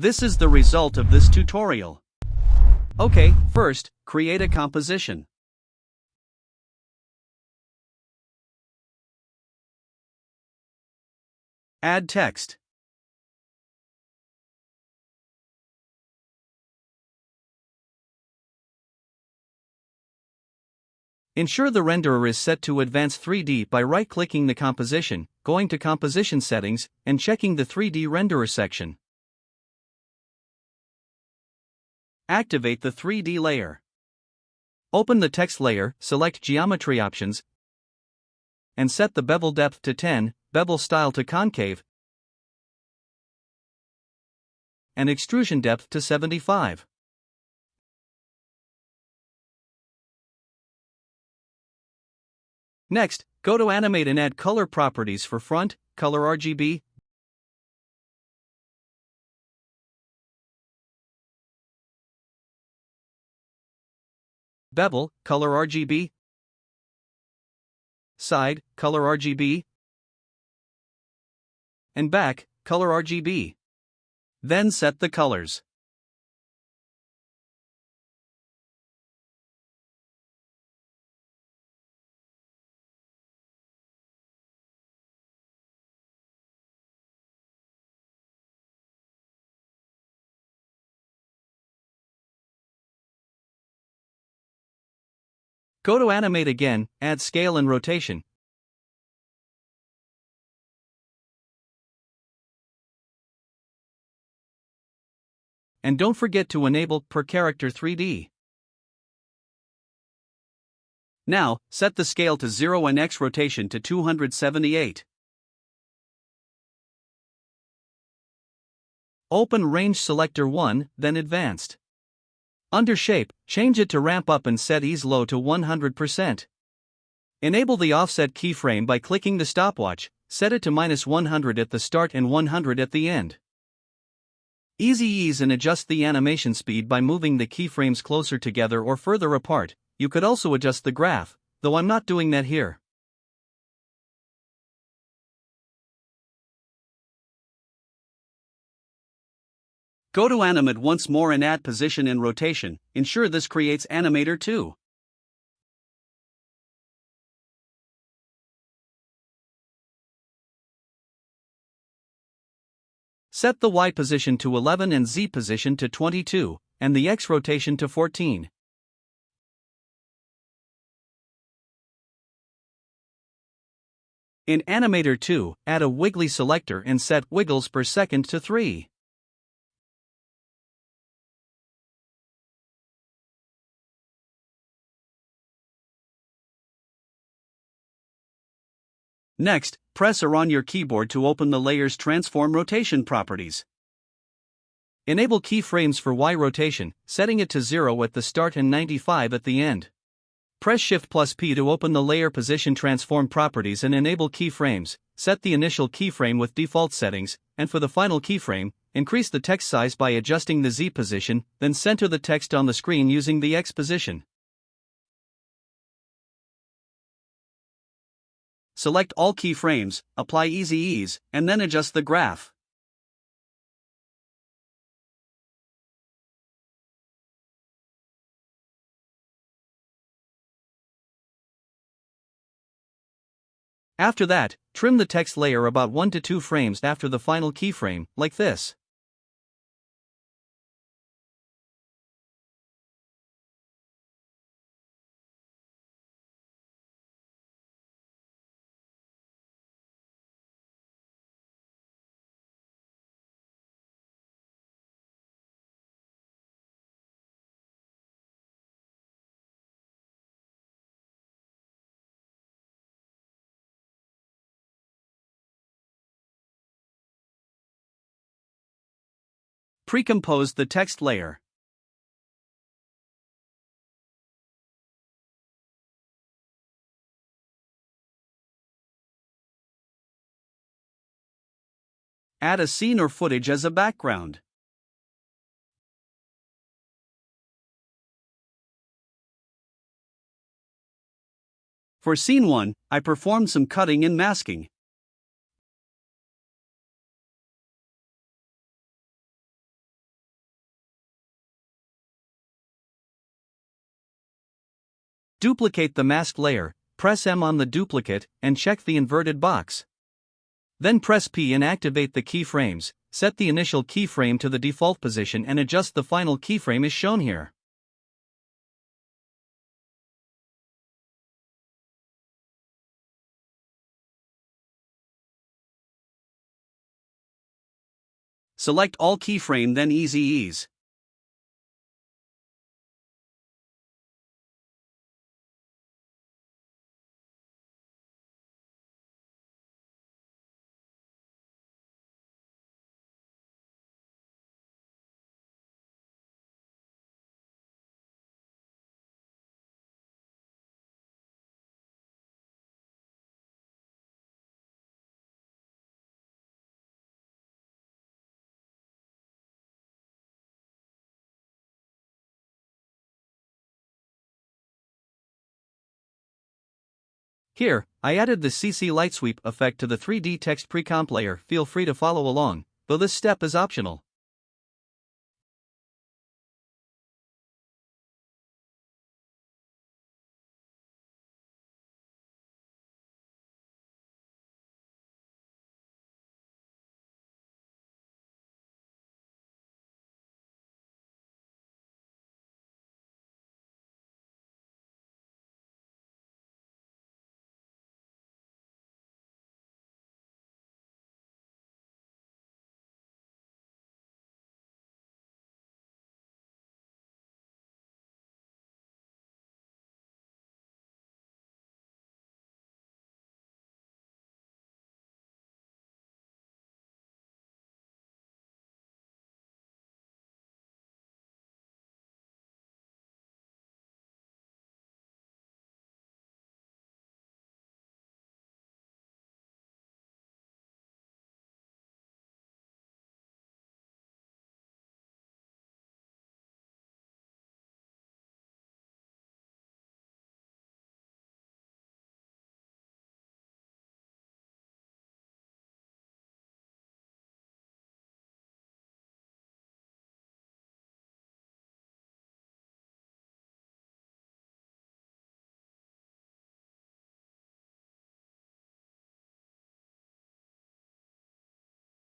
This is the result of this tutorial. Okay, first, create a composition. Add text. Ensure the renderer is set to Advanced 3D by right-clicking the composition, going to Composition Settings, and checking the 3D renderer section. Activate the 3D layer. Open the text layer, select Geometry Options, and set the bevel depth to 10, bevel style to concave, and extrusion depth to 75. Next, go to Animate and add color properties for front, color RGB, bevel, color RGB, side, color RGB, and back, color RGB. Then set the colors. Go to Animate again, add scale and rotation. And don't forget to enable Per Character 3D. Now, set the scale to 0 and X rotation to 278. Open Range Selector 1, then Advanced. Under Shape, change it to Ramp Up and set Ease Low to 100%. Enable the Offset keyframe by clicking the stopwatch, set it to -100 at the start and 100 at the end. Easy ease and adjust the animation speed by moving the keyframes closer together or further apart. You could also adjust the graph, though I'm not doing that here. Go to Animate once more and add Position and Rotation. Ensure this creates Animator 2. Set the Y position to 11 and Z position to 22, and the X rotation to 14. In Animator 2, add a wiggly selector and set wiggles per second to 3. Next, press R on your keyboard to open the layer's transform rotation properties. Enable keyframes for Y rotation, setting it to 0 at the start and 95 at the end. Press Shift+P to open the layer position transform properties and enable keyframes. Set the initial keyframe with default settings, and for the final keyframe, increase the text size by adjusting the Z position, then center the text on the screen using the X position. Select all keyframes, apply Easy Ease, and then adjust the graph. After that, trim the text layer about 1 to 2 frames after the final keyframe, like this. Pre-compose the text layer. Add a scene or footage as a background. For Scene 1, I performed some cutting and masking. Duplicate the masked layer, press M on the duplicate, and check the inverted box. Then press P and activate the keyframes. Set the initial keyframe to the default position and adjust the final keyframe as shown here. Select all keyframe, then Easy Ease. Here, I added the CC Light Sweep effect to the 3D text pre-comp layer. Feel free to follow along, though this step is optional.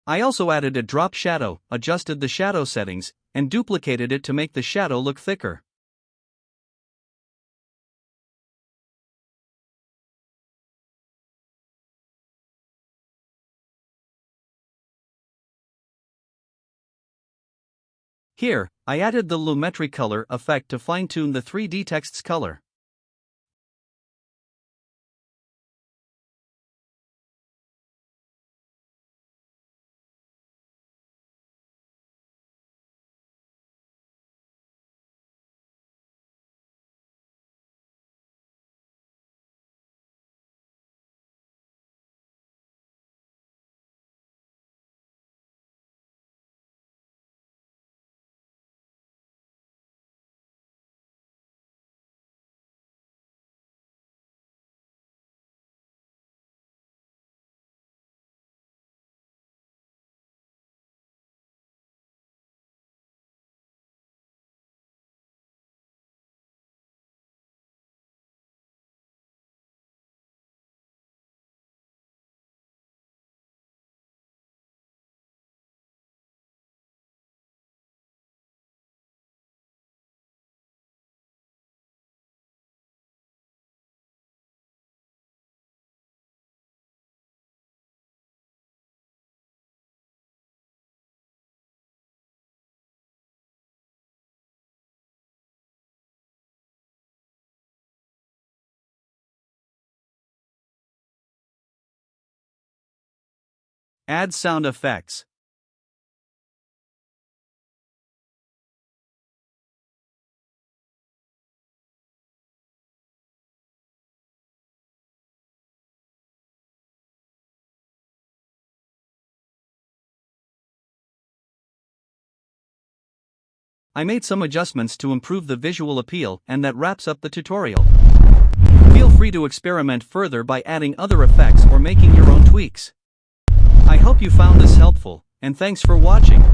I also added a drop shadow, adjusted the shadow settings, and duplicated it to make the shadow look thicker. Here, I added the Lumetri color effect to fine-tune the 3D text's color. Add sound effects. I made some adjustments to improve the visual appeal, and that wraps up the tutorial. Feel free to experiment further by adding other effects or making your own tweaks. I hope you found this helpful, and thanks for watching.